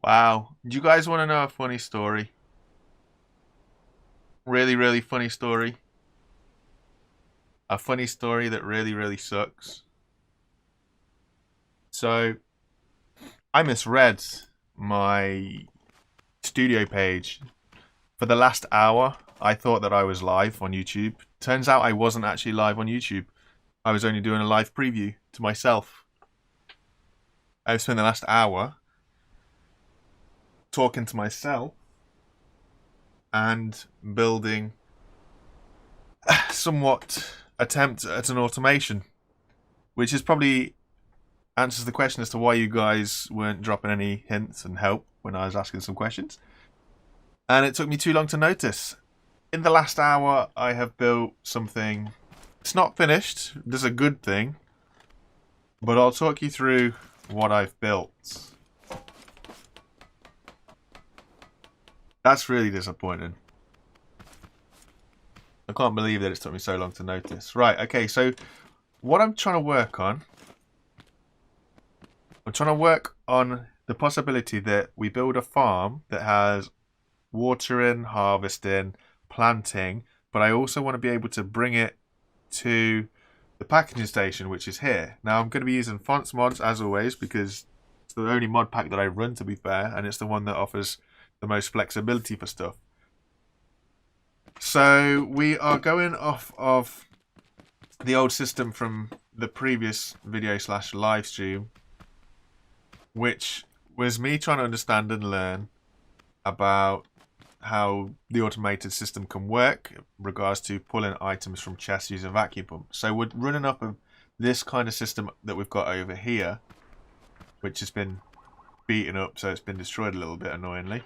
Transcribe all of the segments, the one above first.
Wow. Do you guys want to know a funny story? Really, really funny story. A funny story that really, really sucks. So, I misread my studio page. For the last hour, I thought that I was live on YouTube. Turns out I wasn't actually live on YouTube. I was only doing a live preview to myself. I've spent the last hour talking to myself and building somewhat attempt at an automation, which is probably answers the question as to why you guys weren't dropping any hints and help when I was asking some questions. And it took me too long to notice. In the last hour, I have built something. It's not finished. This is a good thing. But I'll talk you through what I've built. That's really disappointing. I can't believe that it's took me so long to notice. Right, okay, so what I'm trying to work on, the possibility that we build a farm that has watering, harvesting, planting, but I also want to be able to bring it to the packaging station, which is here. Now I'm going to be using fonts mods as always because it's the only mod pack that I run, to be fair, and it's the one that offers the most flexibility for stuff. So we are going off of the old system from the previous video / live stream, which was me trying to understand and learn about how the automated system can work in regards to pulling items from chests using vacuum pumps. So we're running off of this kind of system that we've got over here, which has been beaten up, so it's been destroyed a little bit annoyingly.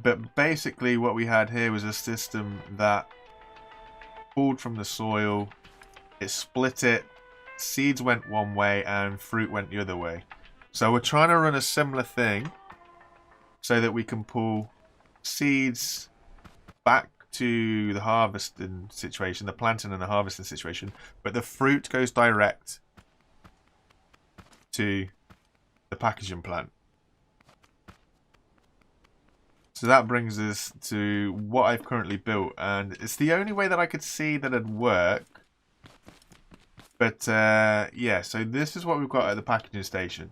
But basically what we had here was a system that pulled from the soil, it split it, seeds went one way and fruit went the other way. So we're trying to run a similar thing so that we can pull seeds back to the harvesting situation, the planting and the harvesting situation, but the fruit goes direct to the packaging plant. So that brings us to what I've currently built, and it's the only way that I could see that it'd work. But yeah, so this is what we've got at the packaging station.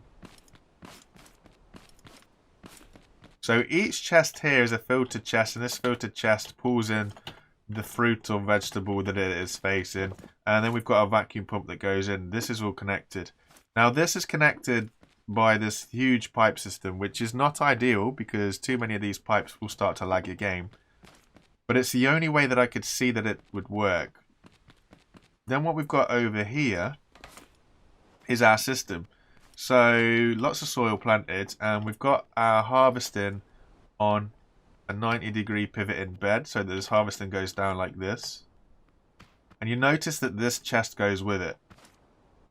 So each chest here is a filtered chest, and this filtered chest pulls in the fruit or vegetable that it is facing. And then we've got a vacuum pump that goes in. This is all connected. Now this is connected by this huge pipe system, which is not ideal because too many of these pipes will start to lag your game. But it's the only way that I could see that it would work. Then what we've got over here is our system. So lots of soil planted, and we've got our harvesting on a 90-degree pivot in bed, so that this harvesting goes down like this. And you notice that this chest goes with it.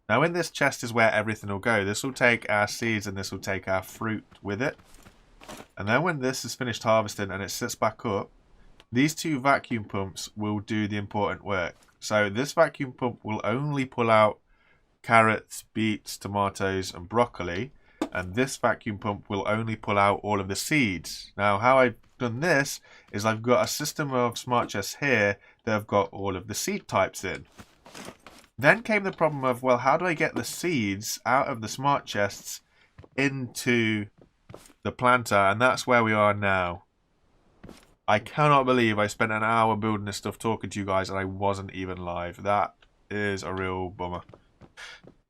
Now in this chest is where everything will go. This will take our seeds and this will take our fruit with it. And then when this is finished harvesting and it sits back up, these two vacuum pumps will do the important work. So this vacuum pump will only pull out carrots, beets, tomatoes and broccoli, and this vacuum pump will only pull out all of the seeds. Now how I've done this is I've got a system of smart chests here that have got all of the seed types in. Then came the problem of, well, how do I get the seeds out of the smart chests into the planter? And that's where we are now. I cannot believe I spent an hour building this stuff talking to you guys and I wasn't even live. That is a real bummer.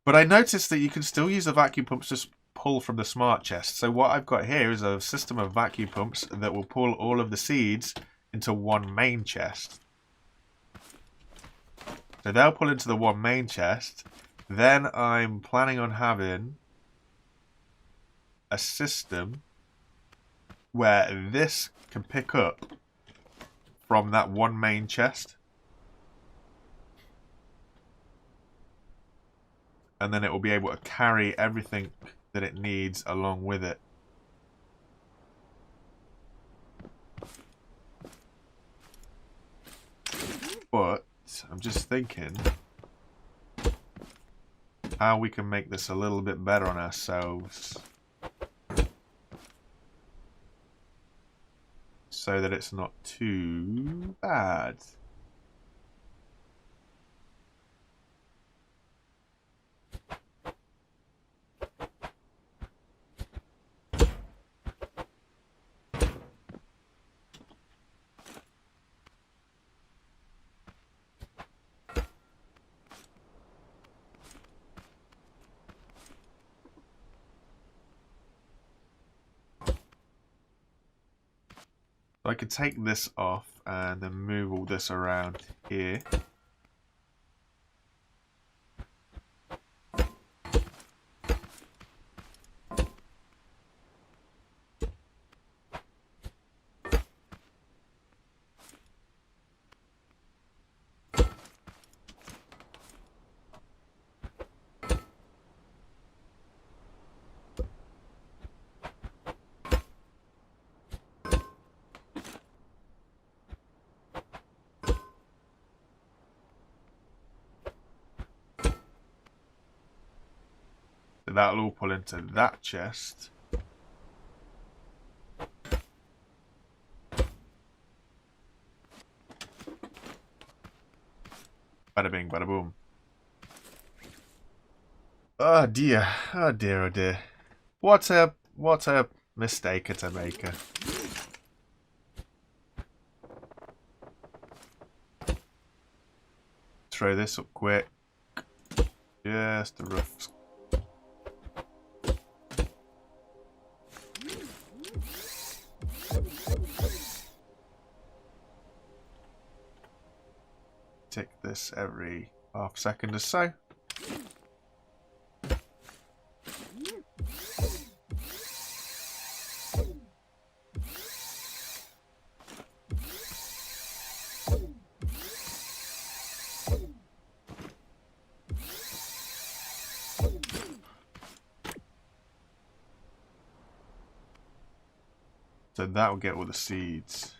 But I noticed that you can still use the vacuum pumps to pull from the smart chest. So what I've got here is a system of vacuum pumps that will pull all of the seeds into one main chest. So they'll pull into the one main chest. Then I'm planning on having a system where this can pick up from that one main chest. And then it will be able to carry everything that it needs along with it. But I'm just thinking, how we can make this a little bit better on ourselves. So that it's not too bad. So I could take this off and then move all this around here. So that'll all pull into that chest. Bada bing, bada boom. Oh dear, oh dear, oh dear. What a mistake to make. Throw this up quick. Just the rough. Tick this every half second or so. So that will get all the seeds.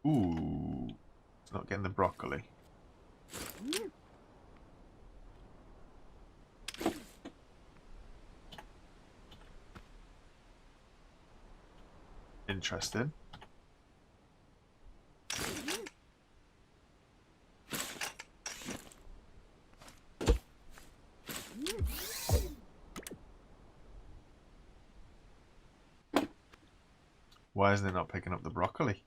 Ooh, it's not getting the broccoli. Interesting. Why isn't it not picking up the broccoli?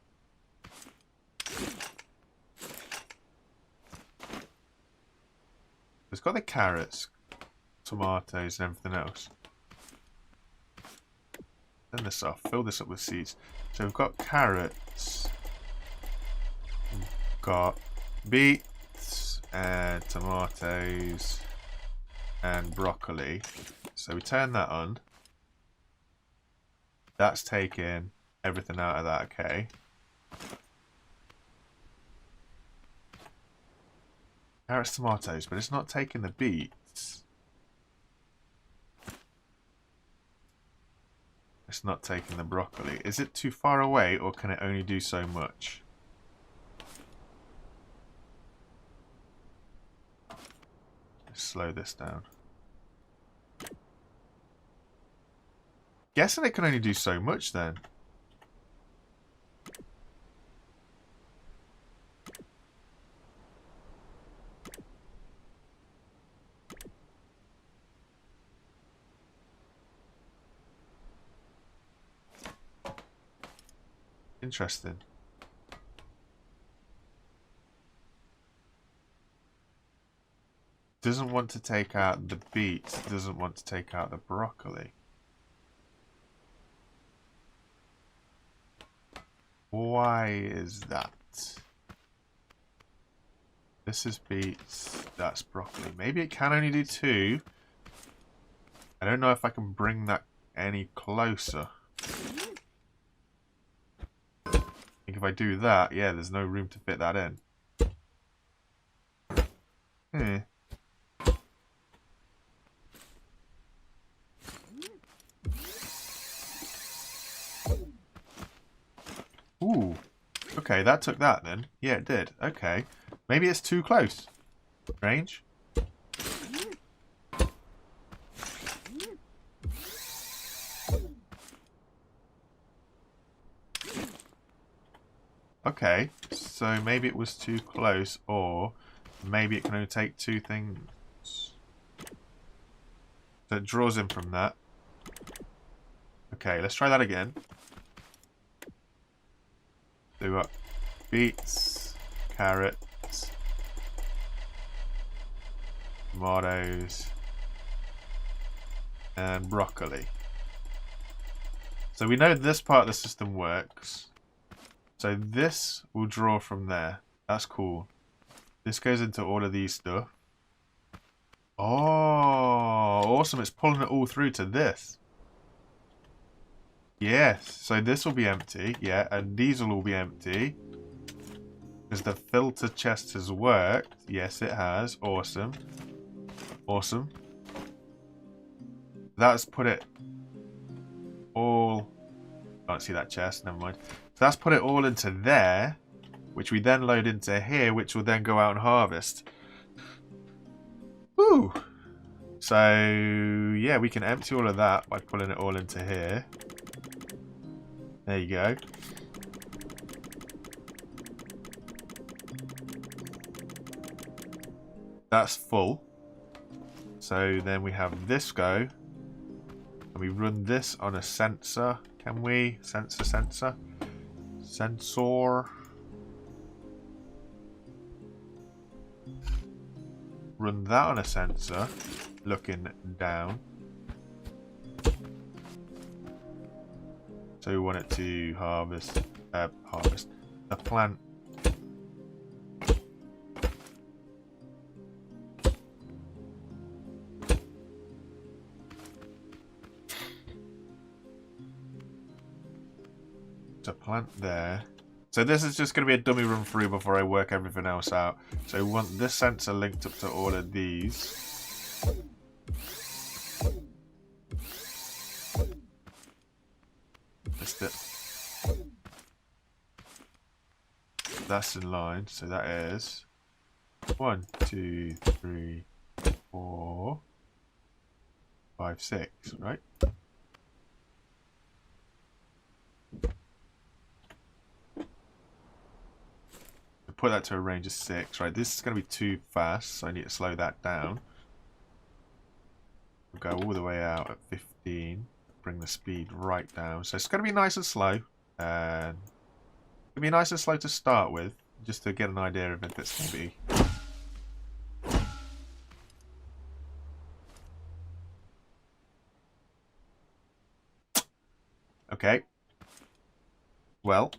It's got the carrots, tomatoes, and everything else. Turn this off. Fill this up with seeds. So we've got carrots. We've got beets and tomatoes and broccoli. So we turn that on. That's taking everything out of that, okay. Carrots, tomatoes, but it's not taking the beets. It's not taking the broccoli. Is it too far away, or can it only do so much? Let's slow this down. Guessing it can only do so much then. Interesting. Doesn't want to take out the beets, doesn't want to take out the broccoli. Why is that? This is beets, that's broccoli. Maybe it can only do 2. I don't know if I can bring that any closer. I think if I do that, yeah, there's no room to fit that in. Ooh, Okay, that took that then. Yeah, it did. Okay. Maybe it's too close. Range. Okay, so maybe it was too close, or maybe it can only take two things. So it draws in from that. Okay, let's try that again. So we've got beets, carrots, tomatoes, and broccoli. So we know this part of the system works. So this will draw from there. That's cool. This goes into all of these stuff. Oh, awesome. It's pulling it all through to this. Yes. So this will be empty. Yeah, and these will all be empty. Because the filter chest has worked. Yes, it has. Awesome. Awesome. That's put it all... Can't see that chest. Never mind. So that's put it all into there, which we then load into here, which will then go out and harvest. Woo! So, yeah, we can empty all of that by pulling it all into here. There you go. That's full. So then we have this go. And we run this on a sensor. Can we? Sensor. Run that on a sensor, looking down. So we want it to harvest a plant. A plant there. So this is just going to be a dummy run through before I work everything else out. So we want this sensor linked up to all of these. Missed it. That's in line. So that is 1, 2, 3, 4, 5, 6, right? Put that to a range of 6. Right, this is going to be too fast, so I need to slow that down. We'll go all the way out at 15. Bring the speed right down. So it's going to be nice and slow. And it'll be nice and slow to start with, just to get an idea of if it's going to be. Okay. Well.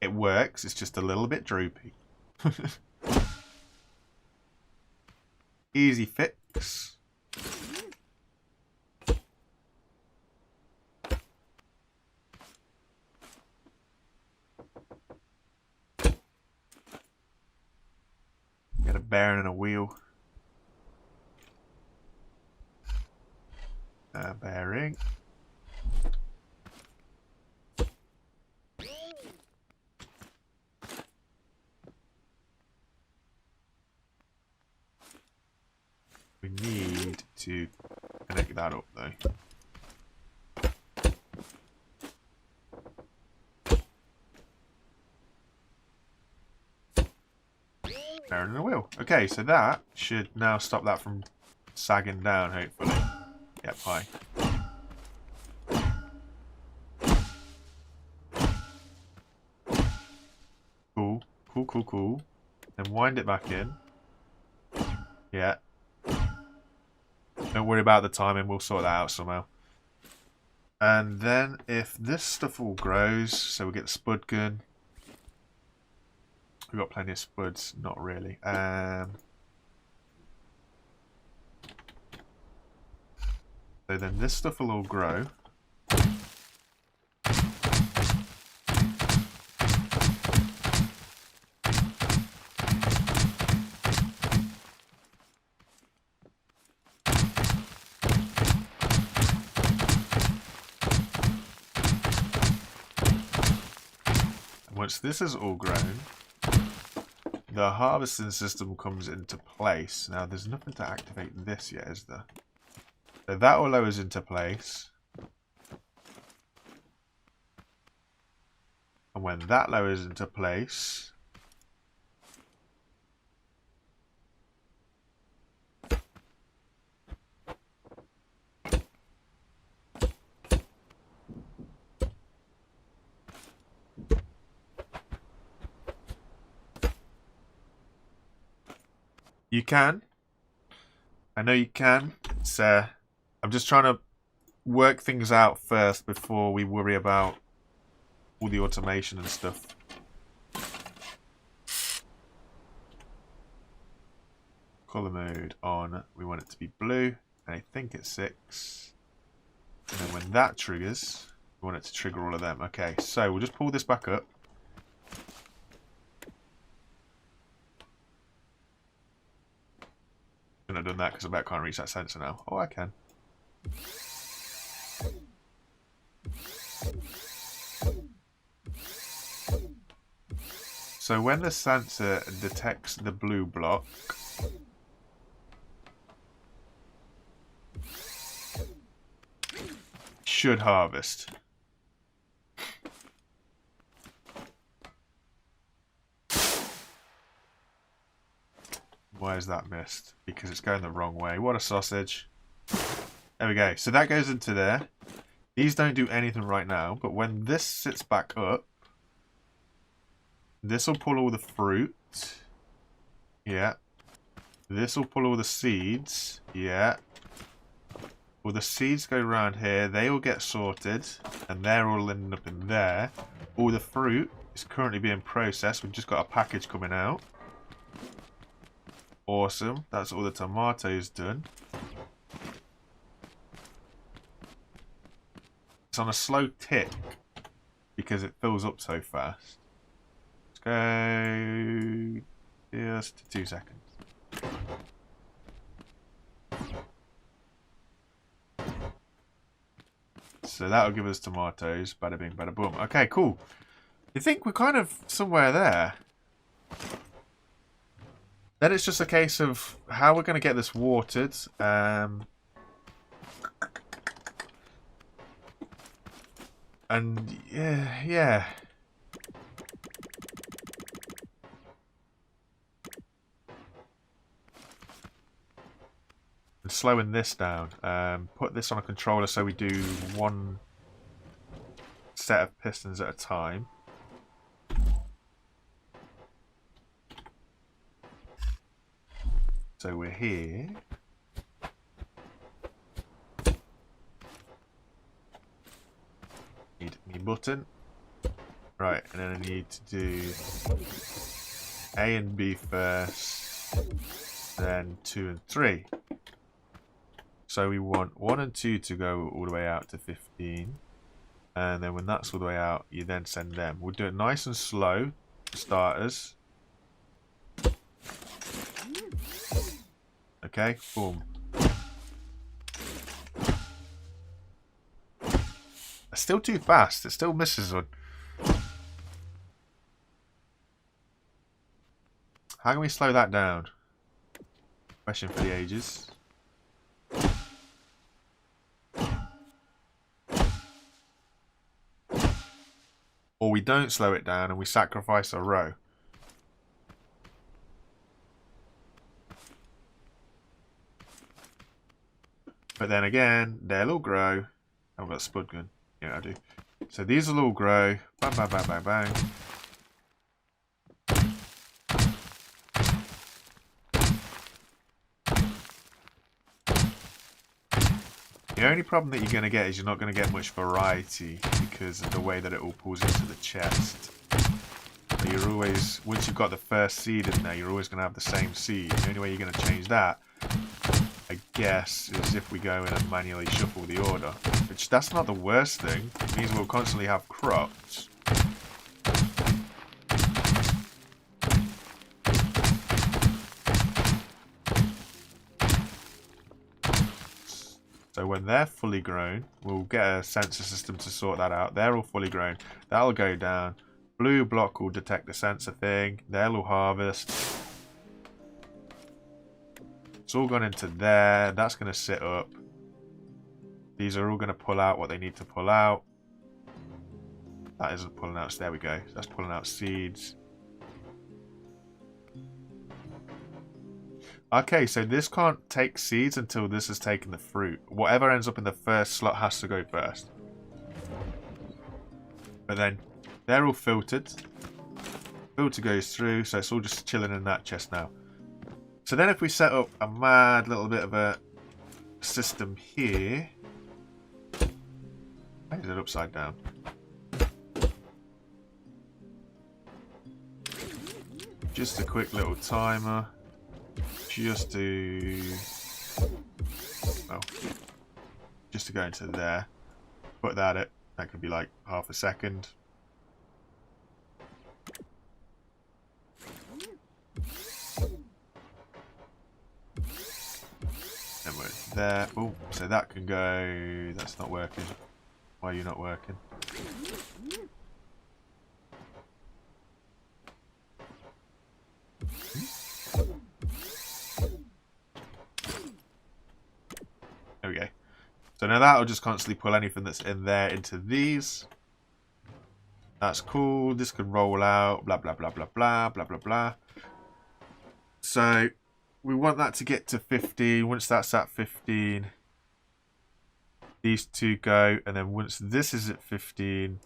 It works, it's just a little bit droopy. Easy fix. Got a bearing and a wheel. Bearing. We need to connect that up though. Bearing and a wheel. Okay, so that should now stop that from sagging down, hopefully. Yep, high. Cool. Cool. Then wind it back in. Yeah. Don't worry about the timing, we'll sort that out somehow. And then if this stuff all grows, so we get the spud gun. We've got plenty of spuds, not really. So then this stuff will all grow. once this is all grown, the harvesting system comes into place. Now, there's nothing to activate this yet, is there? So that all lowers into place. And when that lowers into place, you can. I know you can. It's I'm just trying to work things out first before we worry about all the automation and stuff. Color mode on. We want it to be blue. I think it's 6. And then when that triggers, we want it to trigger all of them. Okay, so we'll just pull this back up. Shouldn't have done that because I bet I can't reach that sensor now. Oh, I can. So when the sensor detects the blue block, should harvest. Why is that missed? Because it's going the wrong way. What a sausage. There we go. So that goes into there. These don't do anything right now, but when this sits back up, this will pull all the fruit. Yeah. This will pull all the seeds. Yeah. Well, the seeds go around here. They all get sorted, and they're all ending up in there. All the fruit is currently being processed. We've just got a package coming out. Awesome. That's all the tomatoes done. It's on a slow tick because it fills up so fast. Let's go just to 2 seconds. So that'll give us tomatoes. Bada bing, bada boom. Okay, cool. You think we're kind of somewhere there? Then it's just a case of how we're going to get this watered. And yeah. And slowing this down. Put this on a controller so we do one set of pistons at a time. So we're here. Need me button. Right, and then I need to do A and B first, then 2 and 3. So we want 1 and 2 to go all the way out to 15. And then when that's all the way out, you then send them. We'll do it nice and slow for starters. Okay, boom. It's still too fast. It still misses one. How can we slow that down? Question for the ages. Or we don't slow it down and we sacrifice a row. But then again, they'll all grow. I've got a spud gun. Yeah, I do. So these will all grow. Bang, bang, bang, bang, bang. The only problem that you're going to get is you're not going to get much variety because of the way that it all pulls into the chest. So you're always, once you've got the first seed in there, you're always going to have the same seed. The only way you're going to change that, I guess, is if we go in and manually shuffle the order. Which, that's not the worst thing. It means we'll constantly have crops. So when they're fully grown, we'll get a sensor system to sort that out. They're all fully grown. That'll go down. Blue block will detect the sensor thing. They'll all harvest. It's all gone into there. That's going to sit up. These are all going to pull out what they need to pull out. That isn't pulling out. So there we go. That's pulling out seeds. Okay, so this can't take seeds until this has taken the fruit. Whatever ends up in the first slot has to go first. But then they're all filtered. Filter goes through, so it's all just chilling in that chest now. So then if we set up a mad little bit of a system here. Why is it upside down? Just a quick little timer. Just to... well, just to go into there. Put that at... that could be like half a second. And we're there. Oh, so that can go... that's not working. Why are you not working? There we go. So now that'll just constantly pull anything that's in there into these. That's cool. This can roll out. Blah, blah, blah, blah, blah, blah, blah, blah. So we want that to get to 15. Once that's at 15, these two go. And then once this is at 15,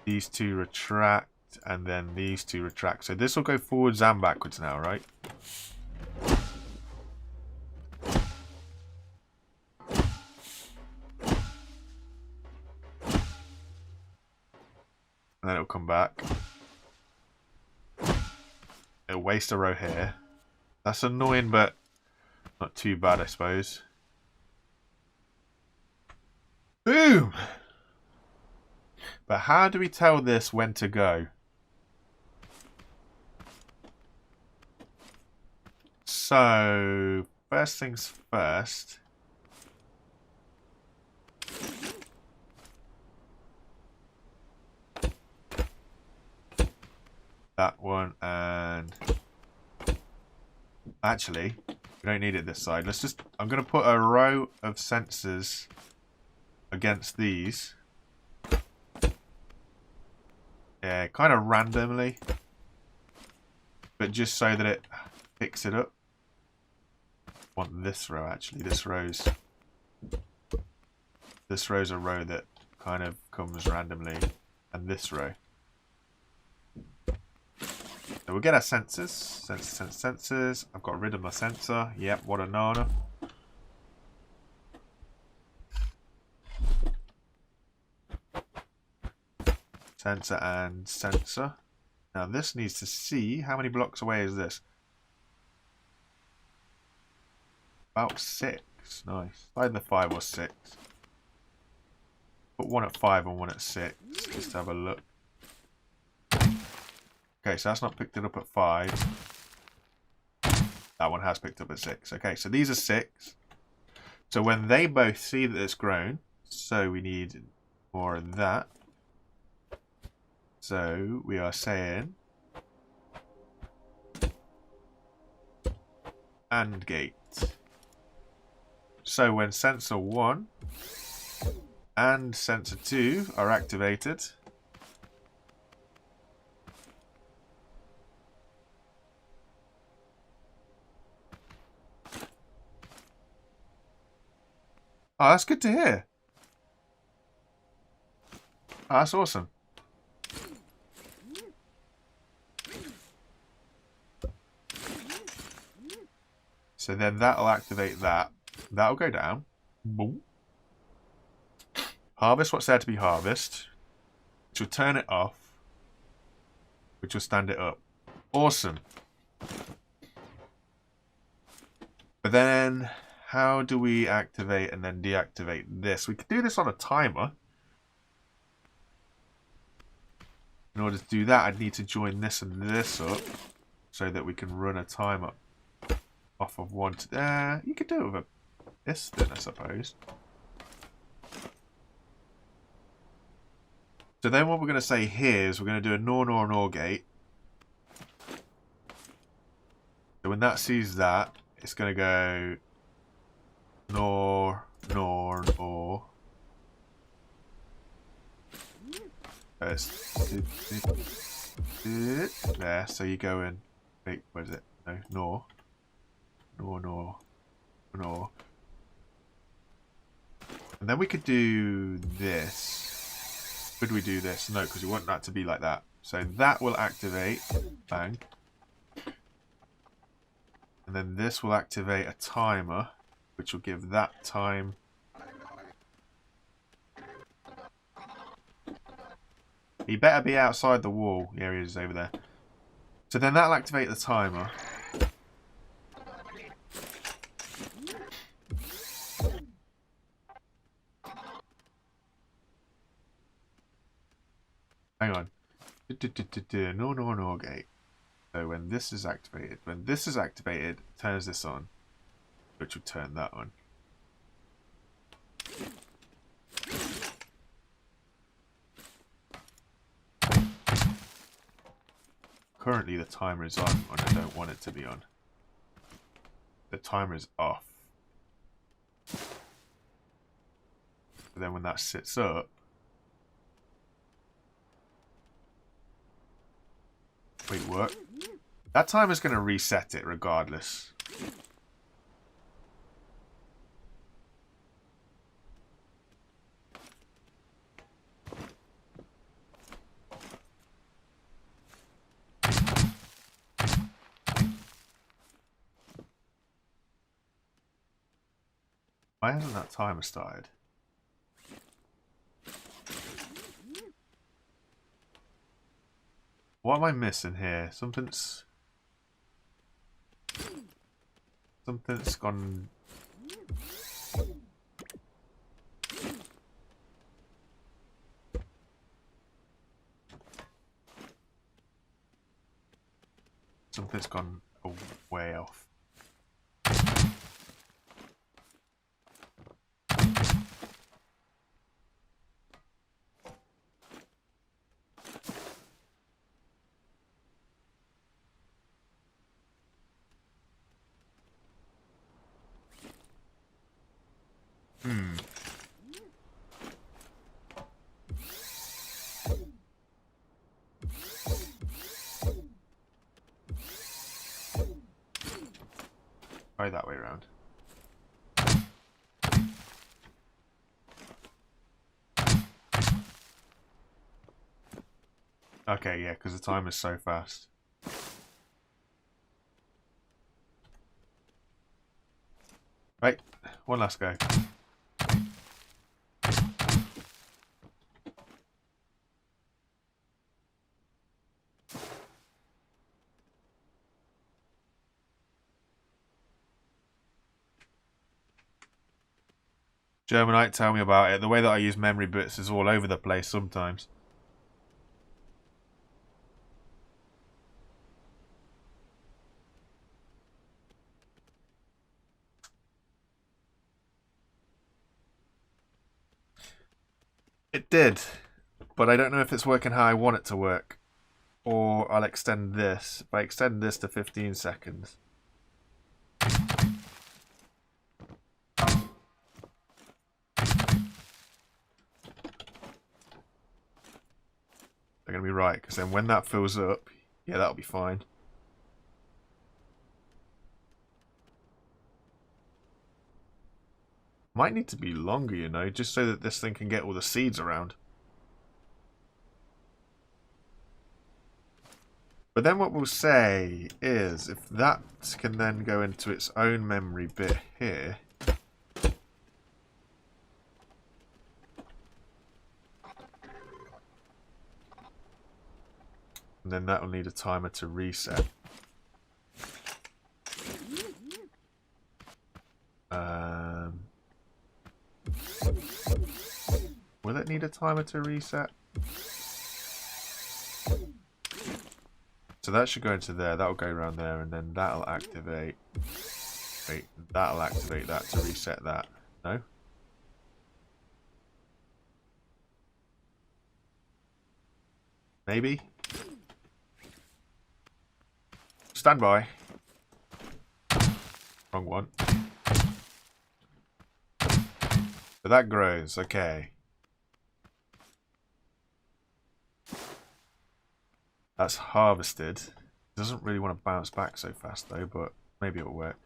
these two retract. And then these two retract. So this will go forwards and backwards now, right? And then it'll come back. It'll waste a row here. That's annoying, but not too bad, I suppose. Boom! But how do we tell this when to go? So, first things first. That one, and actually, we don't need it this side. Let's just, I'm going to put a row of sensors against these. Yeah, kind of randomly, but just so that it picks it up. I want this row actually. This row's a row that kind of comes randomly, and this row. So we'll get our sensors. Sensors. I've got rid of my sensor. Yep, what a nana. Sensor and sensor. Now this needs to see how many blocks away is this? About 6. Nice. Either 5 or 6. Put one at 5 and one at 6. Just to have a look. Okay, so that's not picked it up at 5. That one has picked up at 6. Okay, so these are 6. So when they both see that it's grown, so we need more of that. So we are saying AND gate. So when sensor 1 and sensor 2 are activated, oh, that's good to hear. Oh, that's awesome. So then that'll activate that. That'll go down. Boom. Harvest what's there to be harvested. Which will turn it off. Which will stand it up. Awesome. But then, how do we activate and then deactivate this? We could do this on a timer. In order to do that, I'd need to join this and this up. So that we can run a timer off of one to there. You could do it with a piston, I suppose. So then what we're going to say here is we're going to do a NOR gate. So when that sees that, it's going to go NOR. There, so you go in. Wait, what is it? No, NOR. And then we could do this. Could we do this? No, because we want that to be like that. So that will activate. Bang. And then this will activate a timer, which will give that time. He better be outside the wall. Yeah, he is over there. So then that'll activate the timer. Hang on. No gate. So when this is activated, it turns this on, which will turn that on. Currently the timer is on when I don't want it to be on. The timer is off. But then when that sits up, wait, what? That timer's going to reset it regardless. Why hasn't that timer started? What am I missing here? Something's gone. Something's gone way off. Try that way around. Okay, yeah, because the time is so fast. Right, one last go. Germanite, tell me about it. The way that I use memory bits is all over the place sometimes. It did, but I don't know if it's working how I want it to work. Or I'll extend this. If I extend this to 15 seconds. They're going to be right, because then when that fills up, yeah, that'll be fine. Might need to be longer, you know, just so that this thing can get all the seeds around. But then what we'll say is, if that can then go into its own memory bit here, and then that will need a timer to reset. Will it need a timer to reset? So that should go into there, that'll go around there, and then that'll activate. Wait, that'll activate that to reset that. No? Maybe. Stand by. Wrong one. But that grows, okay. That's harvested. Doesn't really want to bounce back so fast though, but maybe it'll work.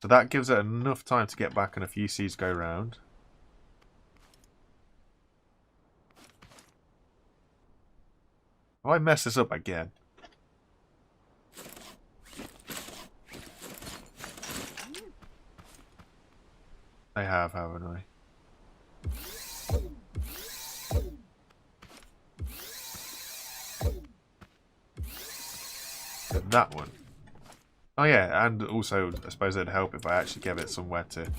So that gives it enough time to get back and a few seeds go round. Have I messed this up again? I have, haven't I? That one. Oh yeah, and also I suppose it'd help if I actually gave it somewhere to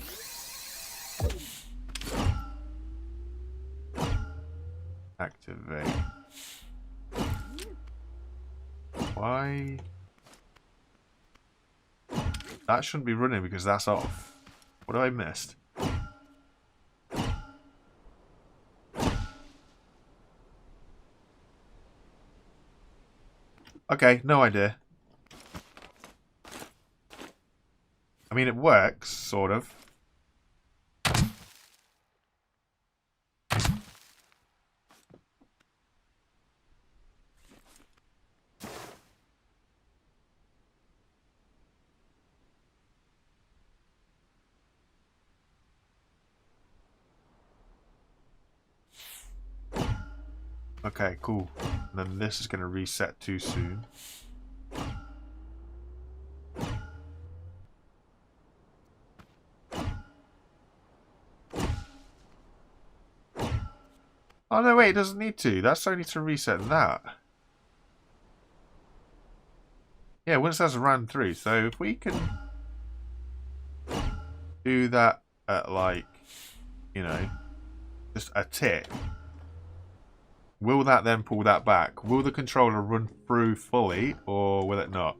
activate. Why? That shouldn't be running because that's off. What have I missed? Okay, no idea. I mean, it works, sort of. Okay, cool. And then this is going to reset too soon. Oh no, wait, it doesn't need to. That's only to reset that. Yeah, once that's ran through. So if we can do that at like, you know, just a tick. Will that then pull that back? Will the controller run through fully, or will it not?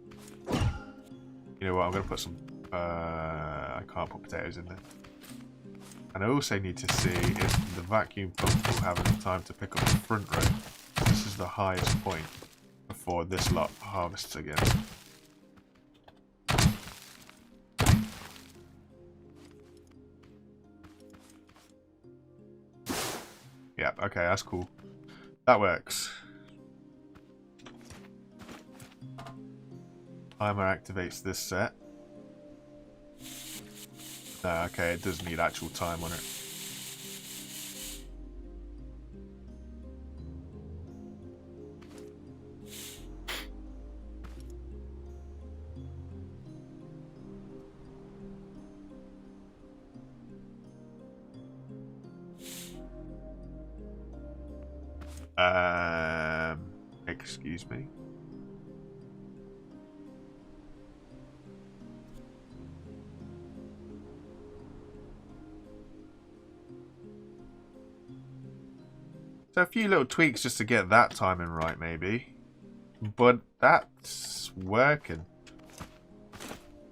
You know what, I'm going to put some... I can't put potatoes in there. And I also need to see if the vacuum pump will have enough time to pick up the front row. This is the highest point before this lot harvests again. Yeah, okay, that's cool. That works. Timer activates this set. Okay, it does need actual time on it. Excuse me. So a few little tweaks just to get that timing right, maybe. But that's working.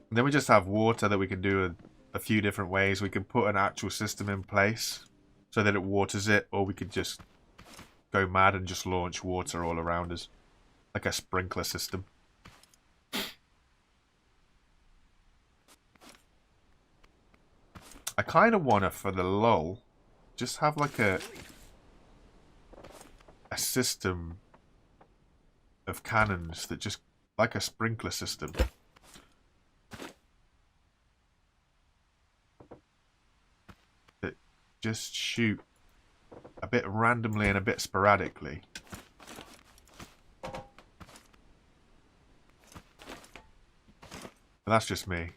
And then we just have water that we can do a few different ways. We can put an actual system in place so that it waters it, or we could just go mad and just launch water all around us. Like a sprinkler system. I kind of want to, for the lull, just have like a system of cannons that just, like a sprinkler system. That just shoot a bit randomly and a bit sporadically. But that's just me.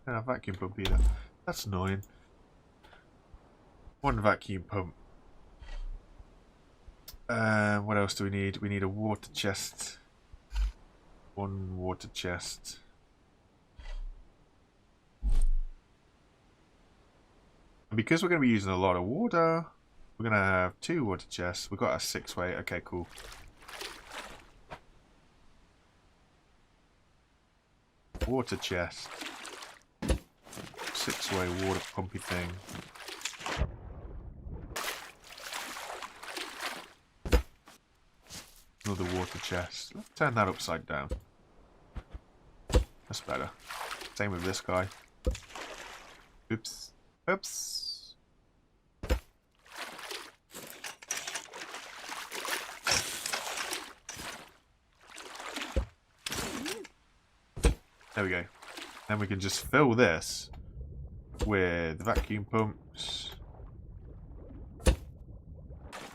Yeah, vacuum pump either. That's annoying. One vacuum pump. What else do we need? We need a water chest. One water chest. And because we're going to be using a lot of water, we're going to have 2 water chests. We've got a 6-way. Okay, cool. Water chest. 6-way water pumpy thing. Another water chest. Let's turn that upside down. That's better. Same with this guy. Oops. Oops. There we go. Then we can just fill this with vacuum pumps.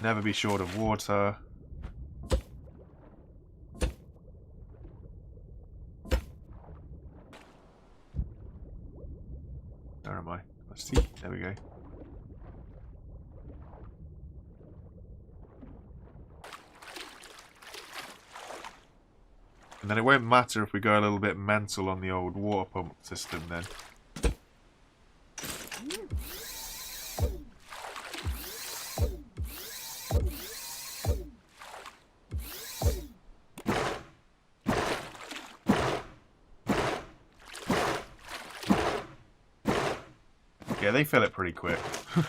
Never be short of water. Where am I? Let's see. There we go. And then it won't matter if we go a little bit mental on the old water pump system then. Yeah, they fill it pretty quick. And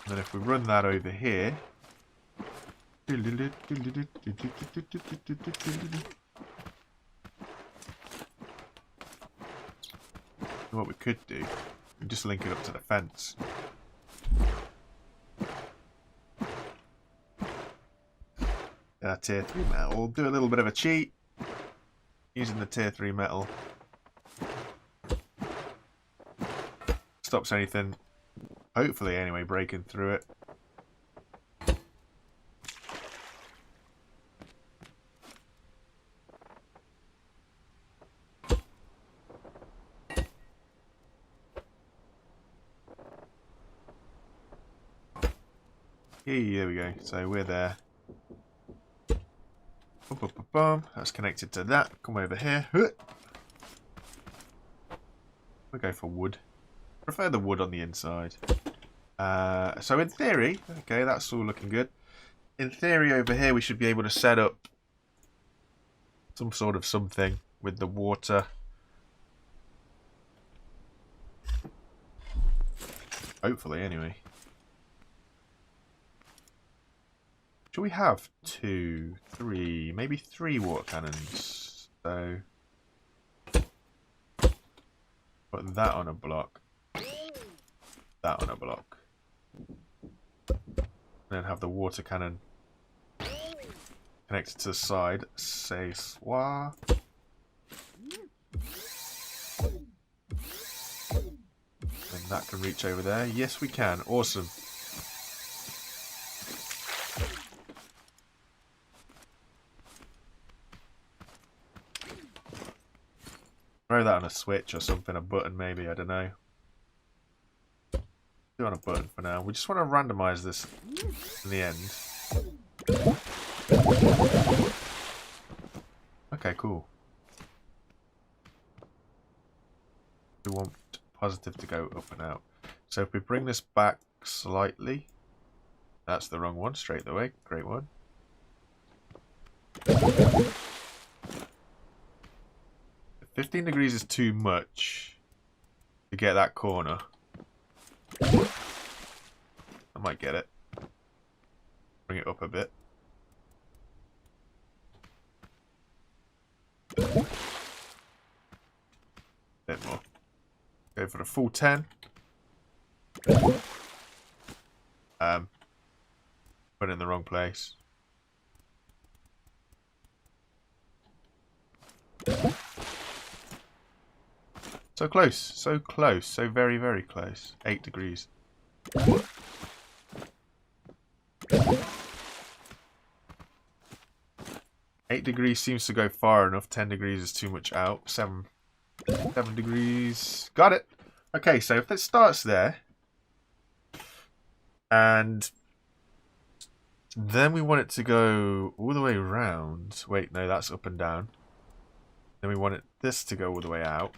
then if we run that over here. What we could do, we just link it up to the fence. Tier 3 metal. We'll do a little bit of a cheat using the tier 3 metal. Stops anything, hopefully anyway, breaking through it. Hey, there we go. So we're there. Bum, bum, bum, bum. That's connected to that. Come over here. We'll go for wood. Prefer the wood on the inside. So in theory, okay, that's all looking good. In theory, over here we should be able to set up some sort of something with the water. Hopefully, anyway. Should we have 2, 3, maybe 3 water cannons? So put that on a block. That on a block. And then have the water cannon connected to the side. Say soir. And that can reach over there. Yes, we can. Awesome. Throw that on a switch or something, a button maybe, I don't know. Do on a button for now. We just want to randomize this in the end. Okay, cool. We want positive to go up and out. So if we bring this back slightly, that's the wrong one, straight away. Great one. 15 degrees is too much to get that corner. I might get it. Bring it up a bit. Bit more. Go for the full 10. Put it in the wrong place. So close, so very, very close. 8 degrees. 8 degrees seems to go far enough. 10 degrees is too much out. 7 degrees. Got it. Okay, so if it starts there, and then we want it to go all the way around. Wait, no, that's up and down. Then we want this to go all the way out.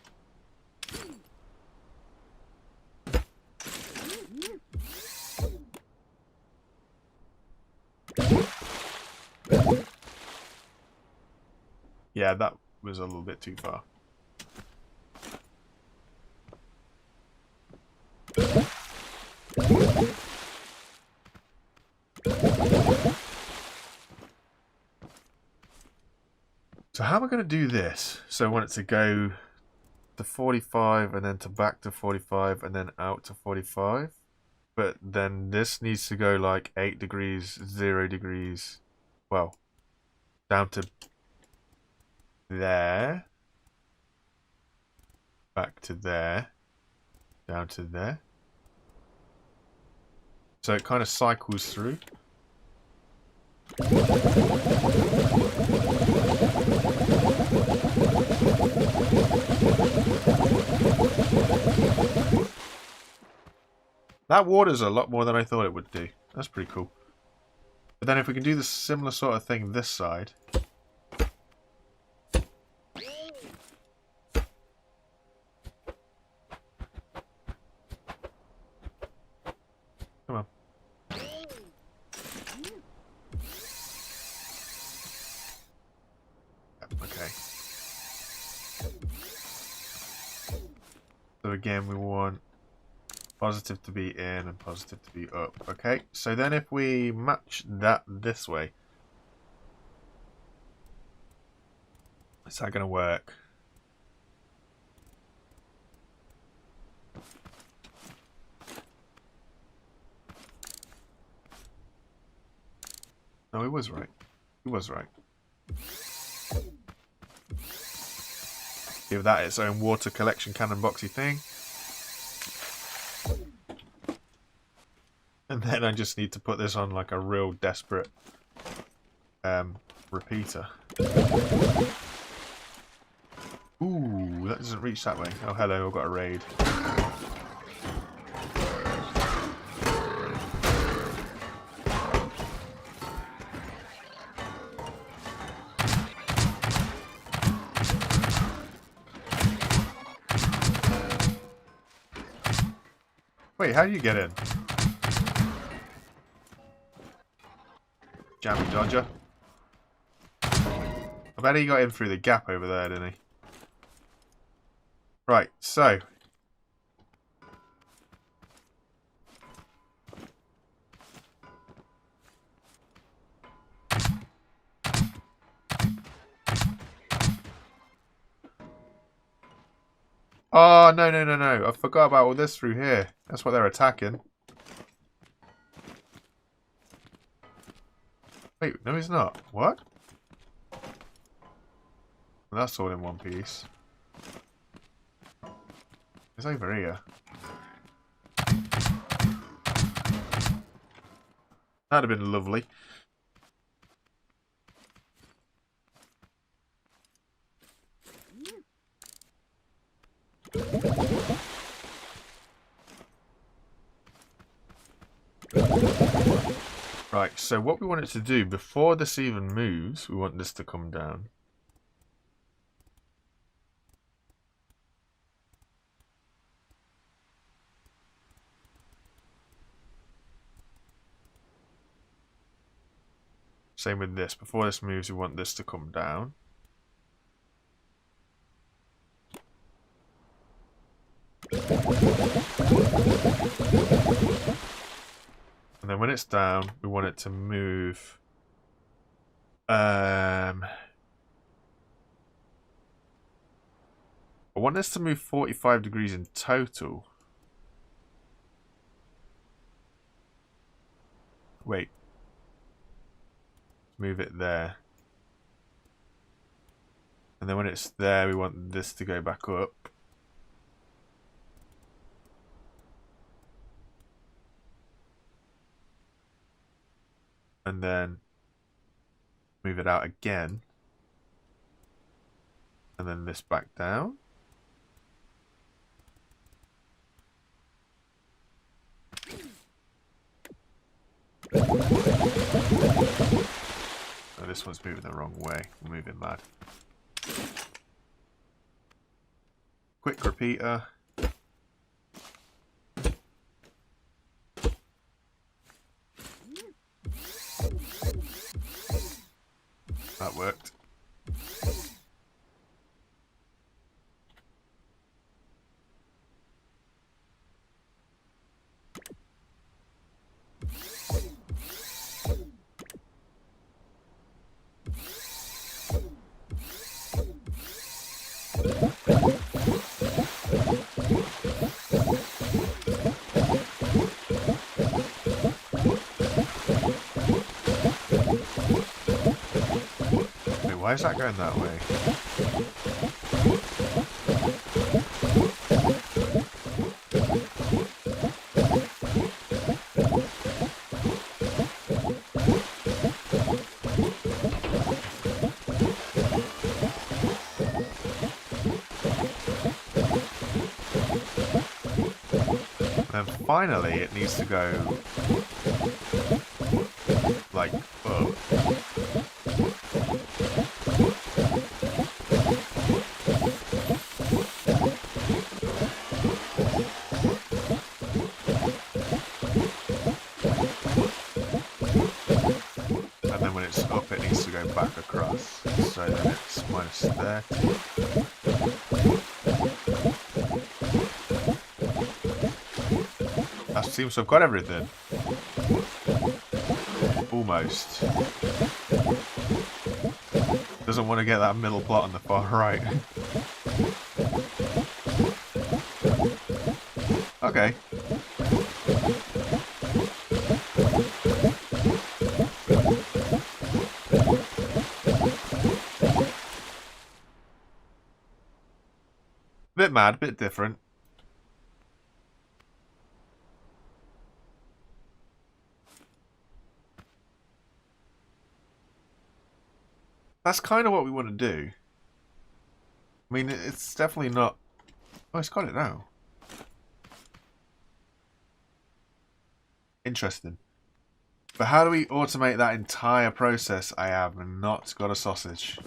Yeah, that was a little bit too far. So how am I going to do this? So I want it to go to 45 and then to back to 45 and then out to 45. But then this needs to go like 8 degrees, 0 degrees. Well, down to there. Back to there. Down to there. So it kind of cycles through. That water's a lot more than I thought it would do. That's pretty cool. But then if we can do the similar sort of thing this side. Come on. Okay. So again, we want positive to be in and positive to be up. Okay, so then if we match that this way, is that going to work? No, he was right. He was right. Give that its own water collection cannon boxy thing. And then I just need to put this on like a real desperate repeater. Ooh, that doesn't reach that way. Oh, hello, I've got a raid. Wait, how do you get in? Jammy Dodger. I bet he got in through the gap over there, didn't he? Right, so. Oh, no, no, no, no. I forgot about all this through here. That's what they're attacking. Wait, no, he's not. What? Well, that's all in one piece. It's over here. That'd have been lovely. Right, so what we want it to do, before this even moves, we want this to come down. Same with this. Before this moves, we want this to come down. And then when it's down, we want it to move. I want this to move 45 degrees in total. Wait. Move it there. And then when it's there, we want this to go back up. And then move it out again. And then this back down. Oh, this one's moving the wrong way. We're moving mad. Quick repeater. That worked. Why is that going that way? And finally, it needs to go like up. And then when it's up, it needs to go back across. So then it's minus 30. That seems to have got everything. Almost. Doesn't want to get that middle plot on the far right. Okay. Bit mad, bit different. That's kind of what we want to do. I mean, it's definitely not... Oh, it's got it now. Interesting. But how do we automate that entire process? I have not got a sausage.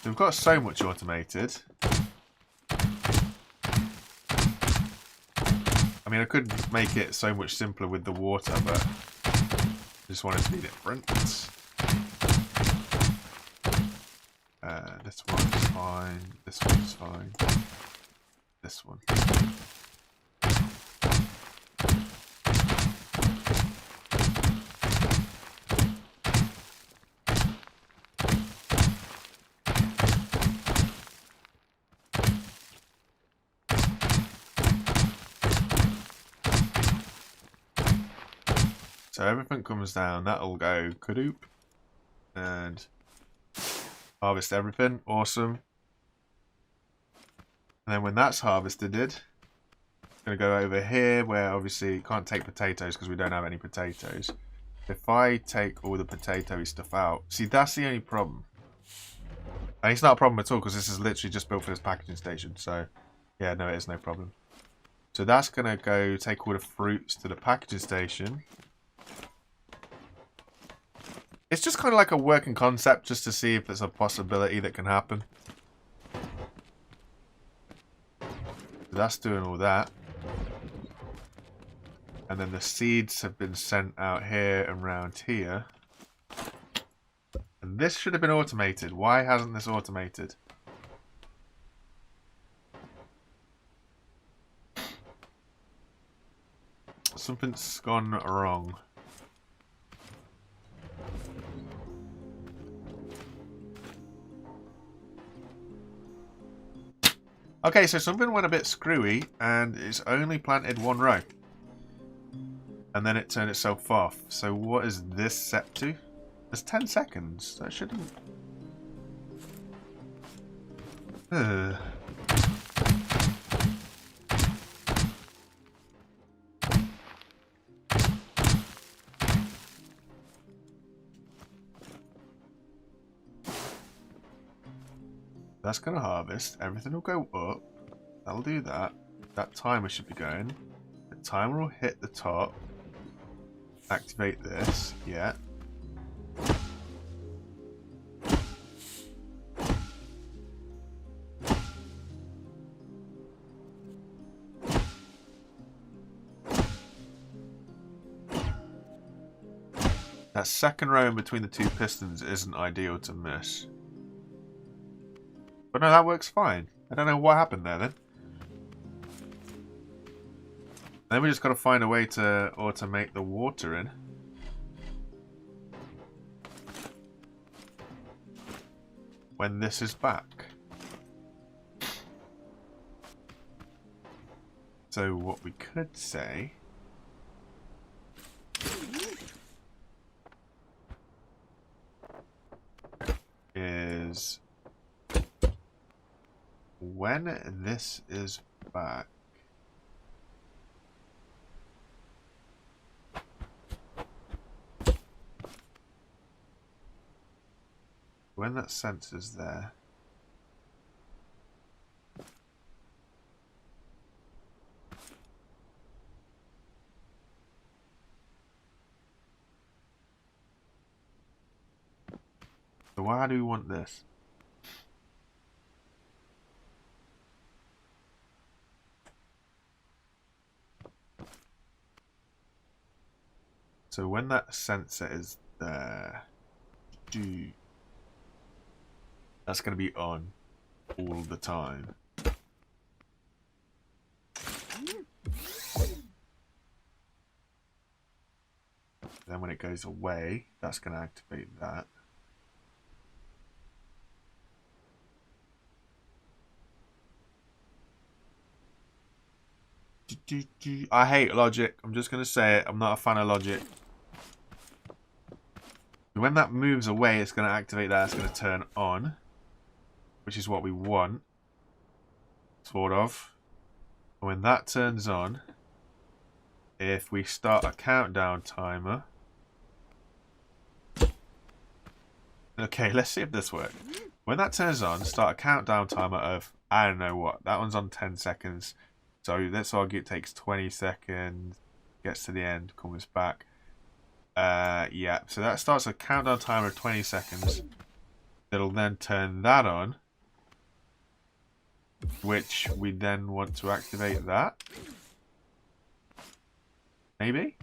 We've got so much automated. I mean, I could make it so much simpler with the water, but I just want it to be different. This one's fine. This one's fine. This one. So everything comes down, that'll go kadoop and harvest everything. Awesome. And then when that's harvested, it's going to go over here where obviously you can't take potatoes because we don't have any potatoes. If I take all the potatoy stuff out, see, that's the only problem. And it's not a problem at all because this is literally just built for this packaging station. So yeah, no, it is no problem. So that's going to go take all the fruits to the packaging station. It's just kind of like a working concept just to see if there's a possibility that can happen. That's doing all that. And then the seeds have been sent out here and around here. And this should have been automated. Why hasn't this automated? Something's gone wrong. Okay, so something went a bit screwy, and it's only planted one row. And then it turned itself off. So what is this set to? It's 10 seconds. That shouldn't... That's going to harvest. Everything will go up. That'll do that. That timer should be going. The timer will hit the top. Activate this. Yeah. That second row in between the two pistons isn't ideal to miss. But no, that works fine. I don't know what happened there then. Then we just got to find a way to automate the water in. when this is back. So what we could say is when this is back, when that sensor's there, so why do we want this? So when that sensor is there, that's going to be on all the time. Then when it goes away, that's going to activate that. I hate logic. I'm just going to say it. I'm not a fan of logic. When that moves away, it's going to activate that. It's going to turn on, which is what we want, sort of. And when that turns on, if we start a countdown timer. Okay, let's see if this works. When that turns on, start a countdown timer of, I don't know what. That one's on 10 seconds. So let's argue it takes 20 seconds, gets to the end, comes back. Yeah, so that starts a countdown timer of 20 seconds. It'll then turn that on, which we then want to activate that. Maybe?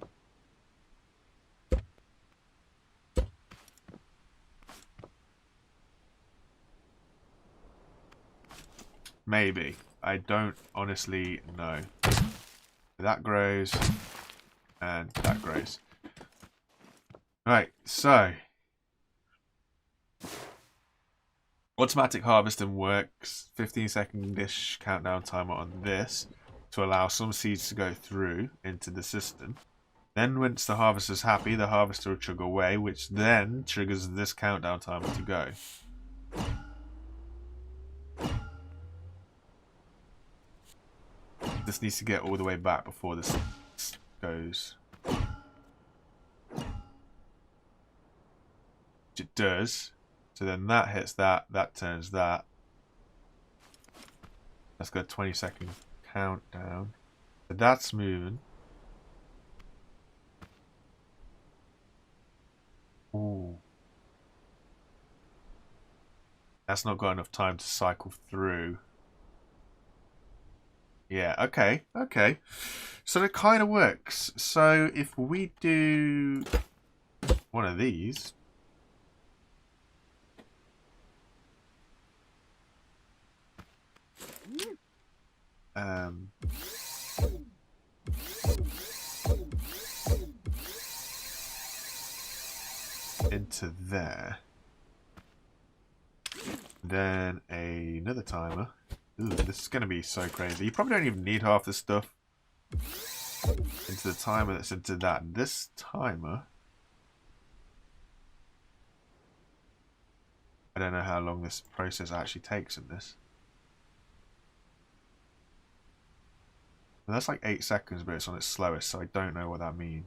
Maybe. I don't honestly know. That grows, and that grows. Right, so automatic harvesting works. 15-second-ish countdown timer on this to allow some seeds to go through into the system. Then once the harvester's happy, the harvester will chug away, which then triggers this countdown timer to go. This needs to get all the way back before this goes. Which it does. So then that hits that, that turns that. That's got a 20-second countdown. So that's moving. Ooh. That's not got enough time to cycle through. Yeah, okay, okay. So it kind of works. So if we do one of these. Into there. Then another timer. Ooh, this is going to be so crazy. You probably don't even need half this stuff into the timer that's into that. This timer, I don't know how long this process actually takes in this. Well, that's like 8 seconds, but it's on its slowest, so I don't know what that means.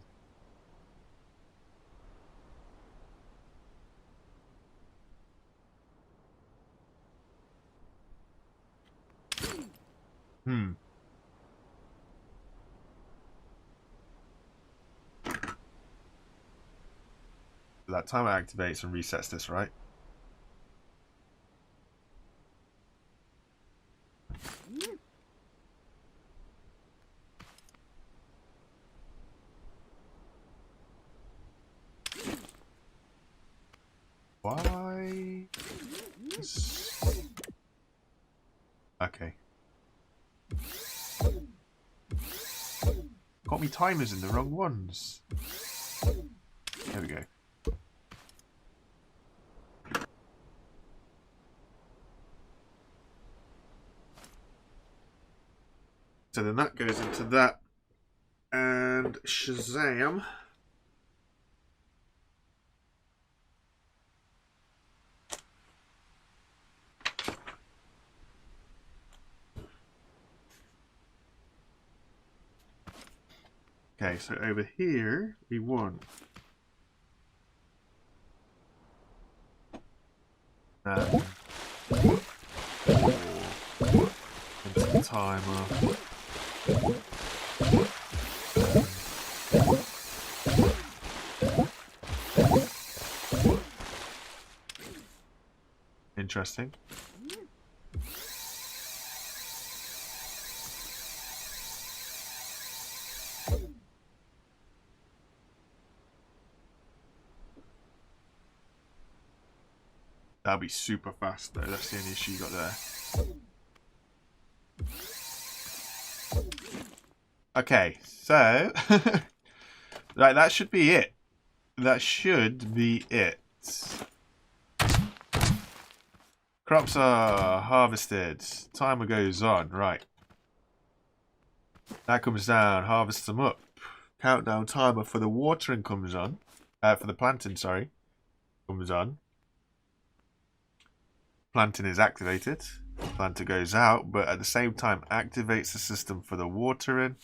That timer activates and resets this, right? Why? Okay. Got me timers in the wrong ones. There we go. So then that goes into that. And Shazam. Okay, so over here we want into the timer. Interesting. That'll be super fast though, that's the only issue you got there. Okay, so right, that should be it. That should be it. Crops are harvested. Timer goes on. Right. That comes down. Harvests them up. Countdown timer for the watering comes on. For the planting, sorry. Comes on. Planting is activated. Planter goes out, but at the same time activates the system for the watering.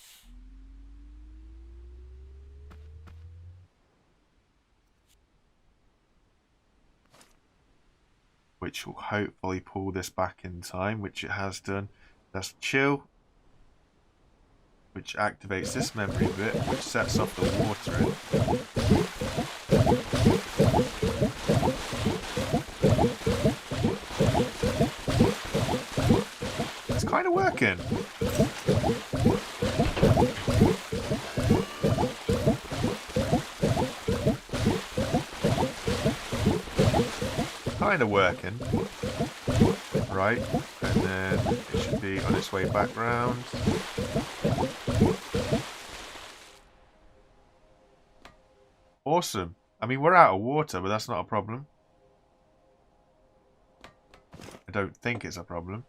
Which will hopefully pull this back in time, which it has done. That's chill, which activates this memory bit, which sets off the watering. It's kind of working. Kind of working. Right, and then it should be on its way back round. Awesome. I mean, we're out of water, but that's not a problem. I don't think it's a problem.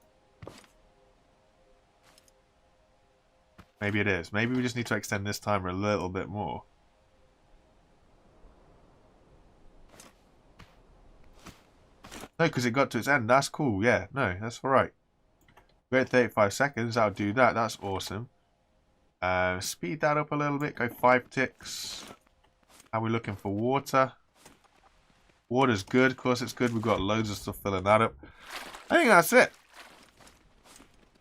Maybe it is. Maybe we just need to extend this timer a little bit more. No, because it got to its end. That's cool. Yeah, no, that's alright. We're at 35 seconds. That'll do that. That's awesome. Speed that up a little bit. Go 5 ticks. How are we looking for water? Water's good. Of course it's good. We've got loads of stuff filling that up. I think that's it.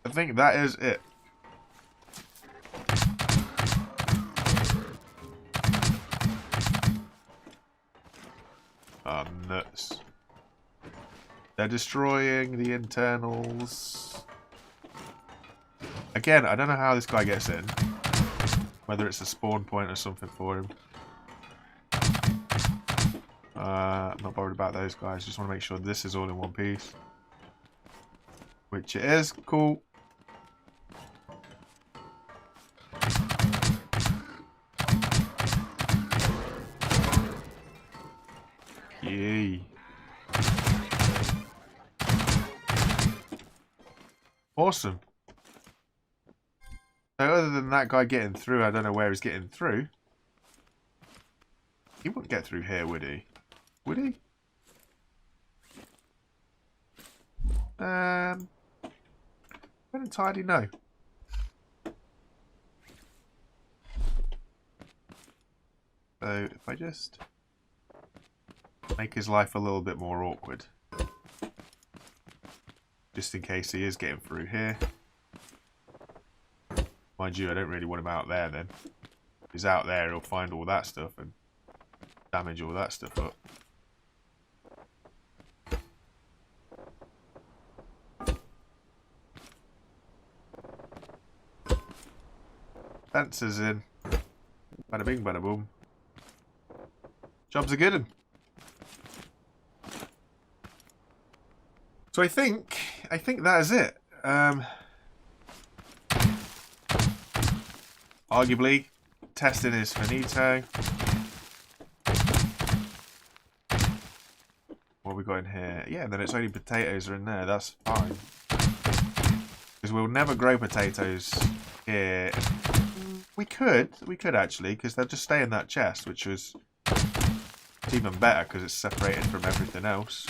I think that is it. Oh, nuts. They're destroying the internals. Again, I don't know how this guy gets in. Whether it's a spawn point or something for him. I'm not bothered about those guys. Just want to make sure this is all in one piece. Which it is. Cool. Yay. Awesome. So other than that guy getting through, I don't know where he's getting through. He wouldn't get through here, would he? Would he? I don't entirely know. So if I just make his life a little bit more awkward. Just in case he is getting through here. Mind you, I don't really want him out there then. If he's out there, he'll find all that stuff and damage all that stuff up. Fences in. Bada bing, bada boom. Job's a good one. So I think that is it. Arguably, testing is finito. What have we got in here? Yeah, then it's only potatoes are in there. That's fine. Because because we'll never grow potatoes here. We could actually, because they'll just stay in that chest, which was it's even better because it's separated from everything else.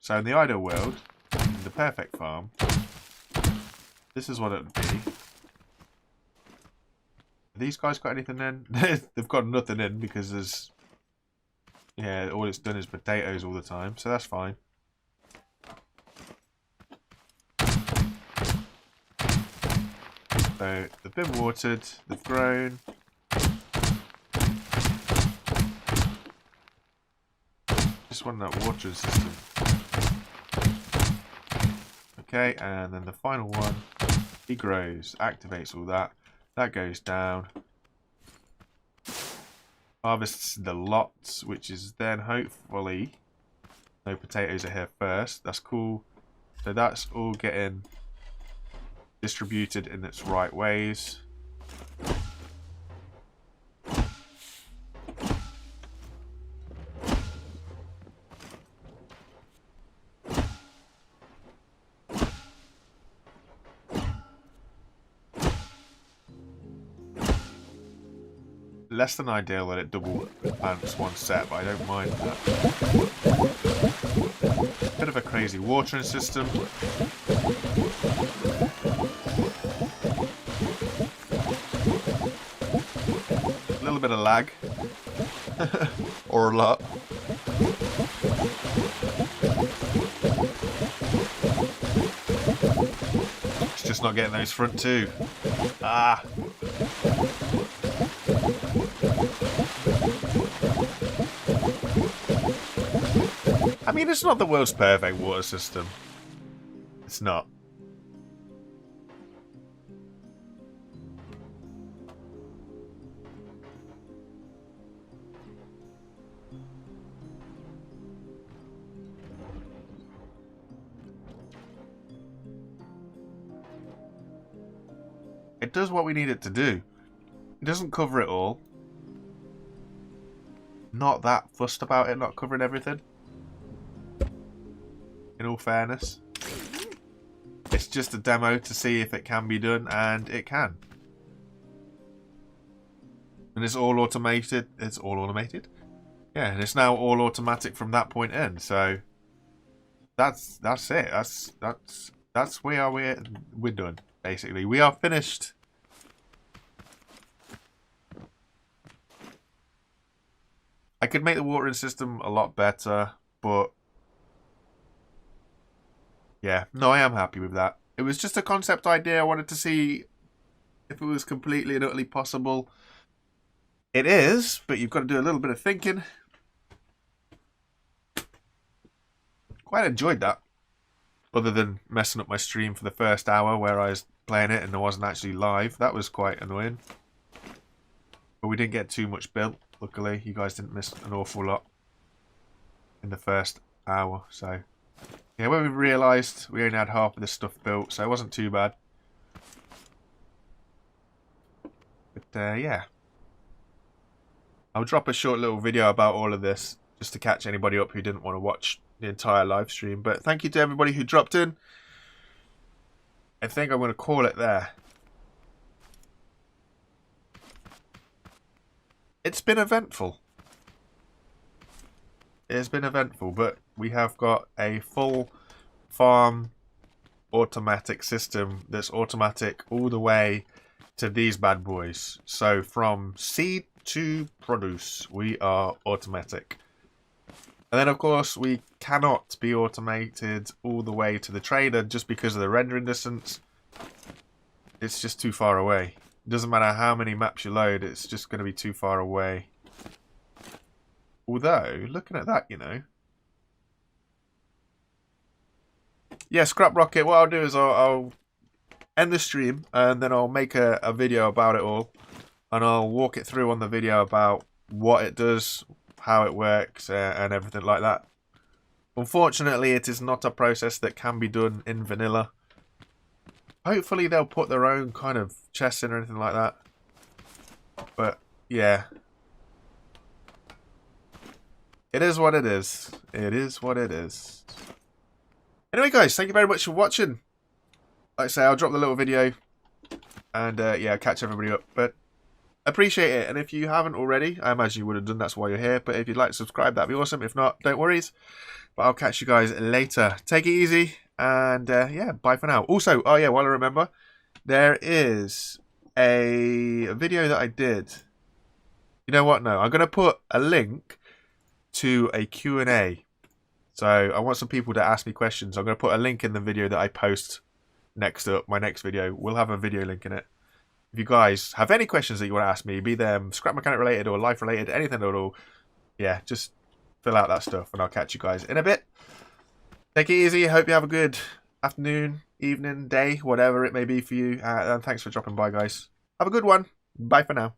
So in the ideal world, in the perfect farm, this is what it would be. Have these guys got anything in? They've got nothing in because there's... Yeah, all it's done is potatoes all the time, so that's fine. So they've been watered, they've grown. Just want that watering system. Okay, and then the final one, he grows, activates all that. That goes down. Harvests the lots, which is then hopefully... No potatoes are here first. That's cool. So that's all getting distributed in its right ways. Less than ideal that it double plants one set, but I don't mind that. Bit of a crazy watering system. A little bit of lag. Or a lot. It's just not getting those front two. Ah! I mean, it's not the world's perfect water system. It's not. It does what we need it to do. It doesn't cover it all. Not that fussed about it not covering everything. In all fairness. It's just a demo to see if it can be done, and it can. And it's all automated. It's all automated? Yeah, and it's now all automatic from that point in, so that's it. That's where we're done, basically. We are finished. I could make the watering system a lot better, but yeah, no, I am happy with that. It was just a concept idea. I wanted to see if it was completely and utterly possible. It is, but you've got to do a little bit of thinking. Quite enjoyed that. Other than messing up my stream for the first hour where I was playing it and I wasn't actually live. That was quite annoying. But we didn't get too much built. Luckily, you guys didn't miss an awful lot in the first hour, so... Yeah, when we realised we only had half of this stuff built, so it wasn't too bad. But, yeah. I'll drop a short little video about all of this, just to catch anybody up who didn't want to watch the entire live stream. But thank you to everybody who dropped in. I think I'm going to call it there. It's been eventful. It has been eventful, but we have got a full farm automatic system that's automatic all the way to these bad boys. So from seed to produce, we are automatic. And then, of course, we cannot be automated all the way to the trader just because of the rendering distance. It's just too far away. It doesn't matter how many maps you load, it's just going to be too far away. Although, looking at that, you know. Yeah, Scrap Rocket, what I'll do is I'll end the stream and then I'll make a video about it all. And I'll walk it through on the video about what it does, how it works, and everything like that. Unfortunately, it is not a process that can be done in vanilla. Hopefully they'll put their own kind of chests in or anything like that. But, yeah. It is what it is. It is what it is. Anyway, guys, thank you very much for watching. Like I say, I'll drop the little video. And, yeah, I'll catch everybody up. But appreciate it. And if you haven't already, I imagine you would have done. That's why you're here. But if you'd like to subscribe, that'd be awesome. If not, don't worry. But I'll catch you guys later. Take it easy. And, yeah, bye for now. Also, oh, yeah, while I remember, there is a video that I did. You know what? No, I'm going to put a link to a Q&A. So I want some people to ask me questions. I'm going to put a link in the video that I post next up. My next video will have a video link in it. If you guys have any questions that you want to ask me, be them scrap mechanic related or life related, anything at all, yeah, just fill out that stuff and I'll catch you guys in a bit. Take it easy. Hope you have a good afternoon, evening, day, whatever it may be for you. And thanks for dropping by, guys. Have a good one. Bye for now.